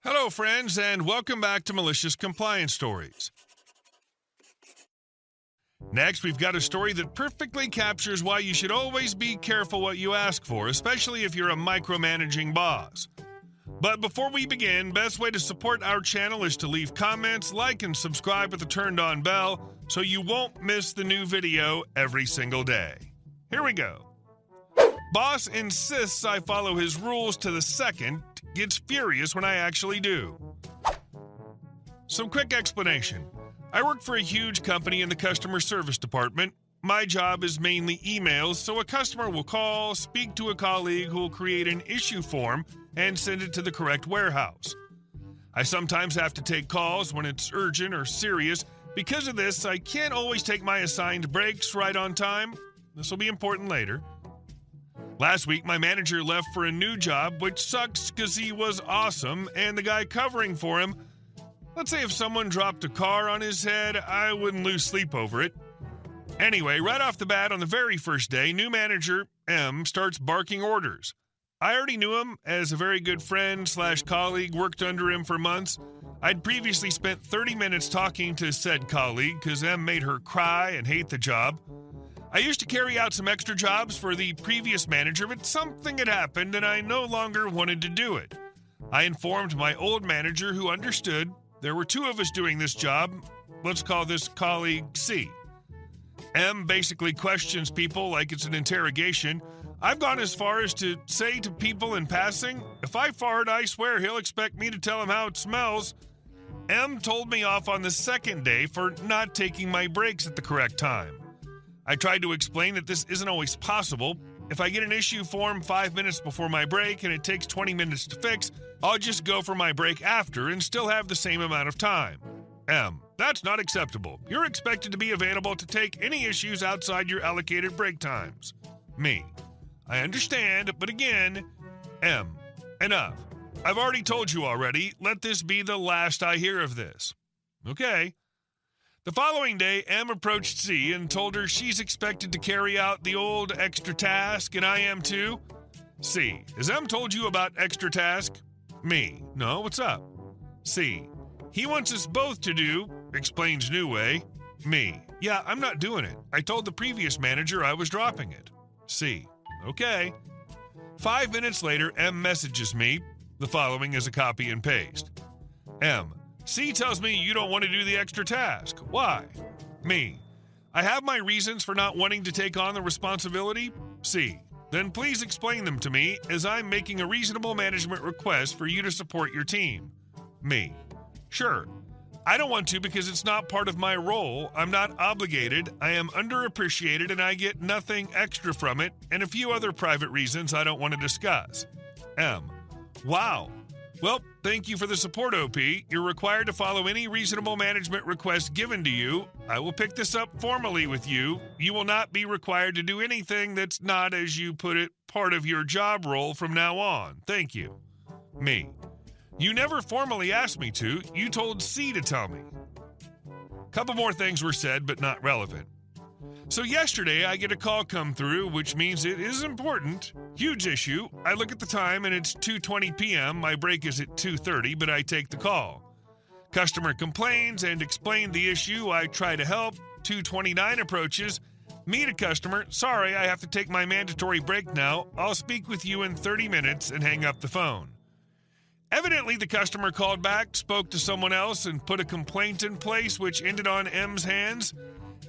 Hello, friends, and welcome back to Malicious Compliance Stories. Next, we've got a story that perfectly captures why you should always be careful what you ask for, especially if you're a micromanaging boss. But before we begin, best way to support our channel is to leave comments, like, and subscribe with the turned-on bell so you won't miss the new video every single day. Here we go. Boss insists I follow his rules to the second, gets furious when I actually do. Some quick explanation. I work for a huge company in the customer service department. My job is mainly emails, so a customer will call, speak to a colleague who will create an issue form and send it to the correct warehouse. I sometimes have to take calls when it's urgent or serious. Because of this, I can't always take my assigned breaks right on time. This will be important later. Last week, my manager left for a new job, which sucks because he was awesome, and the guy covering for him, let's say if someone dropped a car on his head, I wouldn't lose sleep over it. Anyway, right off the bat, on the very first day, new manager, M, starts barking orders. I already knew him as a very good friend/colleague, worked under him for months. I'd previously spent 30 minutes talking to said colleague because M made her cry and hate the job. I used to carry out some extra jobs for the previous manager, but something had happened and I no longer wanted to do it. I informed my old manager, who understood. There were two of us doing this job. Let's call this colleague C. M basically questions people like it's an interrogation. I've gone as far as to say to people in passing, if I fart, I swear he'll expect me to tell him how it smells. M told me off on the second day for not taking my breaks at the correct time. I tried to explain that this isn't always possible. If I get an issue form 5 minutes before my break and it takes 20 minutes to fix, I'll just go for my break after and still have the same amount of time. M, that's not acceptable. You're expected to be available to take any issues outside your allocated break times. Me, I understand, but again, M, enough. I've already told you already. Let this be the last I hear of this. Okay. The following day, M approached C and told her she's expected to carry out the old extra task, and I am too. C, has M told you about extra task? Me, no, what's up? C, he wants us both to do, explains New Way. Me, yeah, I'm not doing it. I told the previous manager I was dropping it. C, okay. 5 minutes later, M messages me. The following is a copy and paste. M, C tells me you don't want to do the extra task. Why? Me, I have my reasons for not wanting to take on the responsibility. C, then please explain them to me, as I'm making a reasonable management request for you to support your team. Me, sure. I don't want to because it's not part of my role. I'm not obligated. I am underappreciated and I get nothing extra from it, and a few other private reasons I don't want to discuss. M, wow. Well, thank you for the support, OP. You're required to follow any reasonable management request given to you. I will pick this up formally with you. You will not be required to do anything that's not, as you put it, part of your job role from now on. Thank you. Me, you never formally asked me to. You told C to tell me. Couple more things were said, but not relevant. So yesterday, I get a call come through, which means it is important. Huge issue. I look at the time and it's 2:20 p.m. My break is at 2:30, but I take the call. Customer complains and explained the issue. I try to help. 2:29 approaches. Meet a customer. Sorry, I have to take my mandatory break now. I'll speak with you in 30 minutes and hang up the phone. Evidently, the customer called back, spoke to someone else, and put a complaint in place, which ended on M's hands.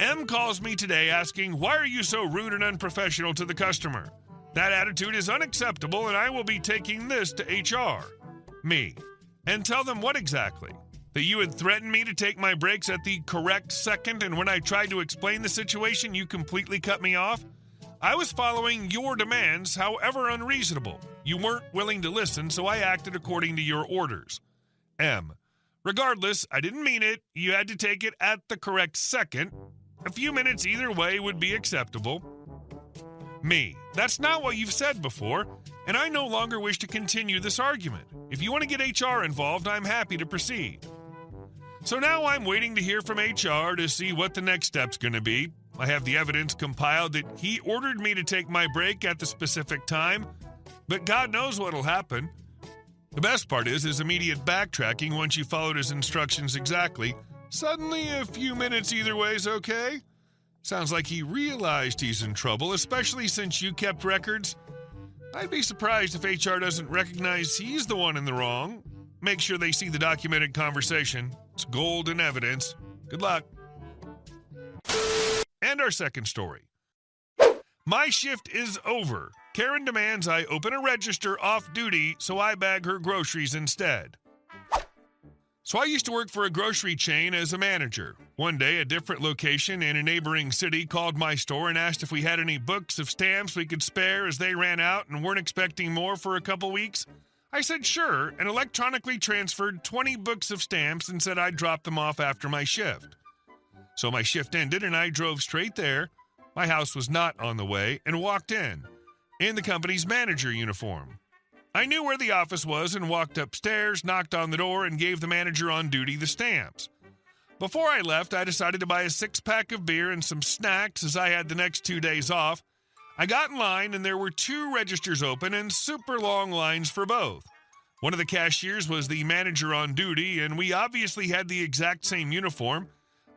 M calls me today asking, why are you so rude and unprofessional to the customer? That attitude is unacceptable and I will be taking this to HR. Me, and tell them what exactly? That you had threatened me to take my breaks at the correct second, and when I tried to explain the situation, you completely cut me off? I was following your demands, however unreasonable. You weren't willing to listen, so I acted according to your orders. M, regardless, I didn't mean it. You had to take it at the correct second. A few minutes either way would be acceptable. Me, that's not what you've said before, and I no longer wish to continue this argument. If you want to get HR involved, I'm happy to proceed. So now I'm waiting to hear from HR to see what the next step's going to be. I have the evidence compiled that he ordered me to take my break at the specific time, but God knows what'll happen. The best part is his immediate backtracking once you followed his instructions exactly. Suddenly, a few minutes either way is okay. Sounds like he realized he's in trouble, especially since you kept records. I'd be surprised if HR doesn't recognize he's the one in the wrong. Make sure they see the documented conversation. It's golden evidence. Good luck. And our second story. My shift is over. Karen demands I open a register off duty, so I bag her groceries instead. So I used to work for a grocery chain as a manager. One day, a different location in a neighboring city called my store and asked if we had any books of stamps we could spare as they ran out and weren't expecting more for a couple weeks. I said sure, and electronically transferred 20 books of stamps and said I'd drop them off after my shift. So my shift ended and I drove straight there. My house was not on the way, and walked in the company's manager uniform. I knew where the office was and walked upstairs, knocked on the door, and gave the manager on duty the stamps. Before I left, I decided to buy a 6-pack of beer and some snacks as I had the next 2 days off. I got in line, and there were 2 registers open and super long lines for both. One of the cashiers was the manager on duty, and we obviously had the exact same uniform.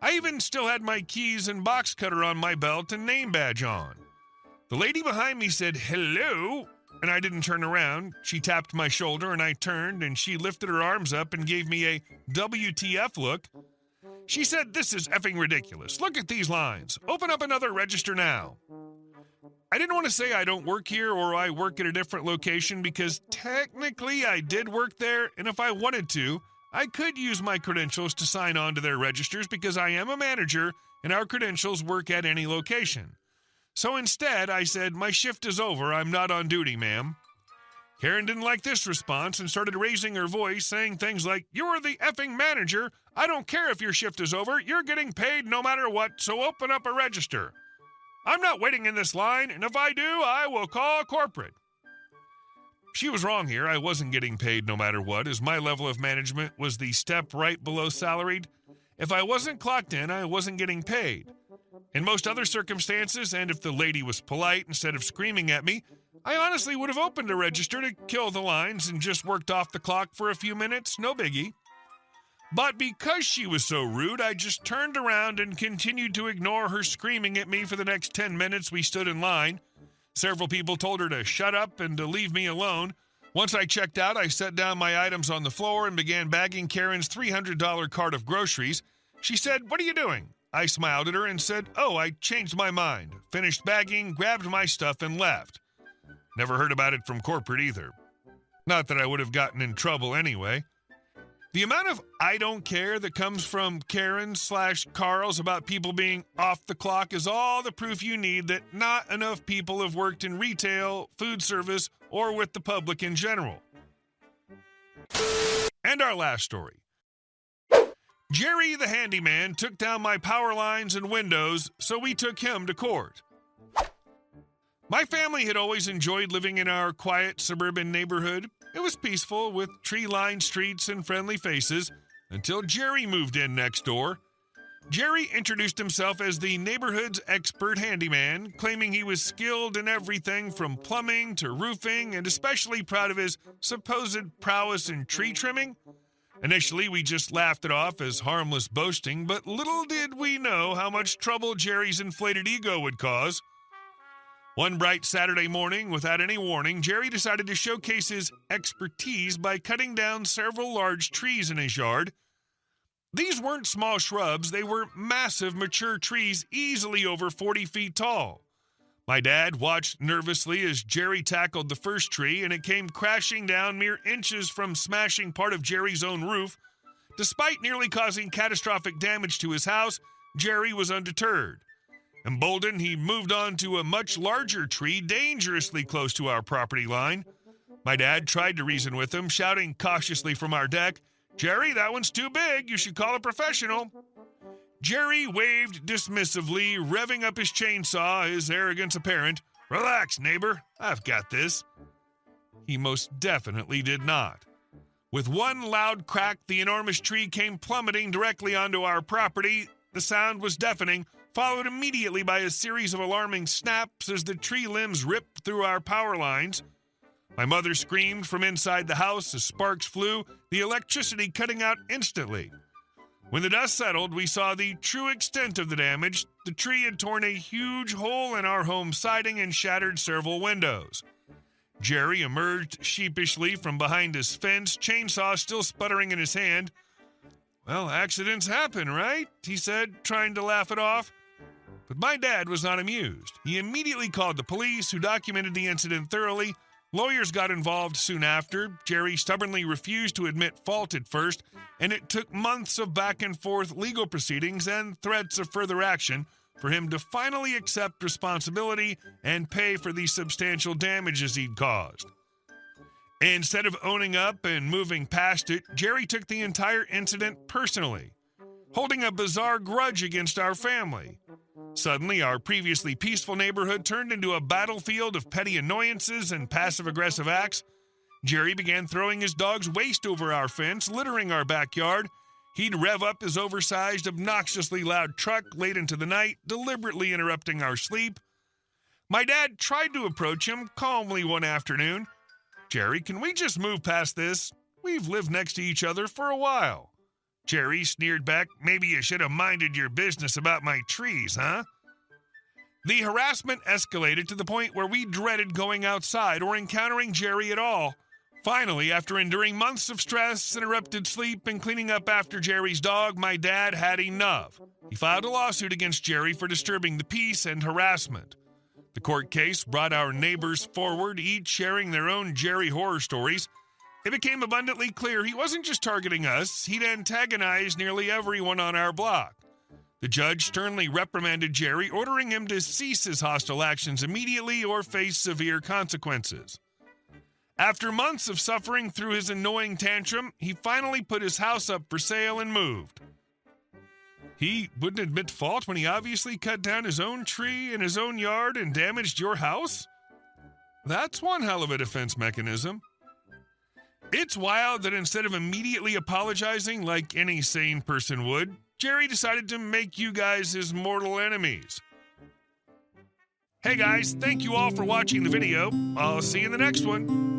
I even still had my keys and box cutter on my belt and name badge on. The lady behind me said, "Hello," and I didn't turn around. She tapped my shoulder, and I turned, and she lifted her arms up and gave me a WTF look. She said, "This is effing ridiculous. Look at these lines. Open up another register now." I didn't want to say I don't work here or I work at a different location because technically I did work there, and if I wanted to, I could use my credentials to sign on to their registers because I am a manager and our credentials work at any location. So instead, I said, "My shift is over. I'm not on duty, ma'am." Karen didn't like this response and started raising her voice, saying things like, "You're the effing manager. I don't care if your shift is over. You're getting paid no matter what, so open up a register. I'm not waiting in this line, and if I do, I will call corporate." She was wrong here. I wasn't getting paid no matter what, as my level of management was the step right below salaried. If I wasn't clocked in, I wasn't getting paid. In most other circumstances, and if the lady was polite instead of screaming at me, I honestly would have opened a register to kill the lines and just worked off the clock for a few minutes, no biggie. But because she was so rude, I just turned around and continued to ignore her screaming at me for the next 10 minutes we stood in line. Several people told her to shut up and to leave me alone. Once I checked out, I set down my items on the floor and began bagging Karen's $300 cart of groceries. She said, "What are you doing?" I smiled at her and said, "Oh, I changed my mind." Finished bagging, grabbed my stuff, and left. Never heard about it from corporate either. Not that I would have gotten in trouble anyway. The amount of "I don't care" that comes from Karen/Carls about people being off the clock is all the proof you need that not enough people have worked in retail, food service, or with the public in general. And our last story. Jerry the handyman took down my power lines and windows, so we took him to court. My family had always enjoyed living in our quiet suburban neighborhood. It was peaceful, with tree-lined streets and friendly faces, until Jerry moved in next door. Jerry introduced himself as the neighborhood's expert handyman, claiming he was skilled in everything from plumbing to roofing, and especially proud of his supposed prowess in tree trimming. Initially, we just laughed it off as harmless boasting, but little did we know how much trouble Jerry's inflated ego would cause. One bright Saturday morning, without any warning, Jerry decided to showcase his expertise by cutting down several large trees in his yard. These weren't small shrubs, they were massive, mature trees easily over 40 feet tall. My dad watched nervously as Jerry tackled the first tree, and it came crashing down mere inches from smashing part of Jerry's own roof. Despite nearly causing catastrophic damage to his house, Jerry was undeterred. Emboldened, he moved on to a much larger tree dangerously close to our property line. My dad tried to reason with him, shouting cautiously from our deck, "Jerry, that one's too big. You should call a professional." Jerry waved dismissively, revving up his chainsaw, his arrogance apparent. "Relax, neighbor. I've got this." He most definitely did not. With one loud crack, the enormous tree came plummeting directly onto our property. The sound was deafening, followed immediately by a series of alarming snaps as the tree limbs ripped through our power lines. My mother screamed from inside the house as sparks flew, the electricity cutting out instantly. When the dust settled, we saw the true extent of the damage. The tree had torn a huge hole in our home siding and shattered several windows. Jerry emerged sheepishly from behind his fence, chainsaw still sputtering in his hand. "Well, accidents happen, right?" he said, trying to laugh it off. But my dad was not amused. He immediately called the police, who documented the incident thoroughly. Lawyers got involved soon after. Jerry stubbornly refused to admit fault at first, and it took months of back-and-forth legal proceedings and threats of further action for him to finally accept responsibility and pay for the substantial damages he'd caused. Instead of owning up and moving past it, Jerry took the entire incident personally, holding a bizarre grudge against our family. Suddenly, our previously peaceful neighborhood turned into a battlefield of petty annoyances and passive-aggressive acts. Jerry began throwing his dog's waste over our fence, littering our backyard. He'd rev up his oversized, obnoxiously loud truck late into the night, deliberately interrupting our sleep. My dad tried to approach him calmly one afternoon. "Jerry, can we just move past this? We've lived next to each other for a while." Jerry sneered back, "Maybe you should have minded your business about my trees, huh?" The harassment escalated to the point where we dreaded going outside or encountering Jerry at all. Finally, after enduring months of stress, interrupted sleep, and cleaning up after Jerry's dog, my dad had enough. He filed a lawsuit against Jerry for disturbing the peace and harassment. The court case brought our neighbors forward, each sharing their own Jerry horror stories. It became abundantly clear he wasn't just targeting us, he'd antagonized nearly everyone on our block. The judge sternly reprimanded Jerry, ordering him to cease his hostile actions immediately or face severe consequences. After months of suffering through his annoying tantrum, he finally put his house up for sale and moved. He wouldn't admit fault when he obviously cut down his own tree in his own yard and damaged your house? That's one hell of a defense mechanism. It's wild that instead of immediately apologizing like any sane person would, Jerry decided to make you guys his mortal enemies. Hey guys, thank you all for watching the video. I'll see you in the next one.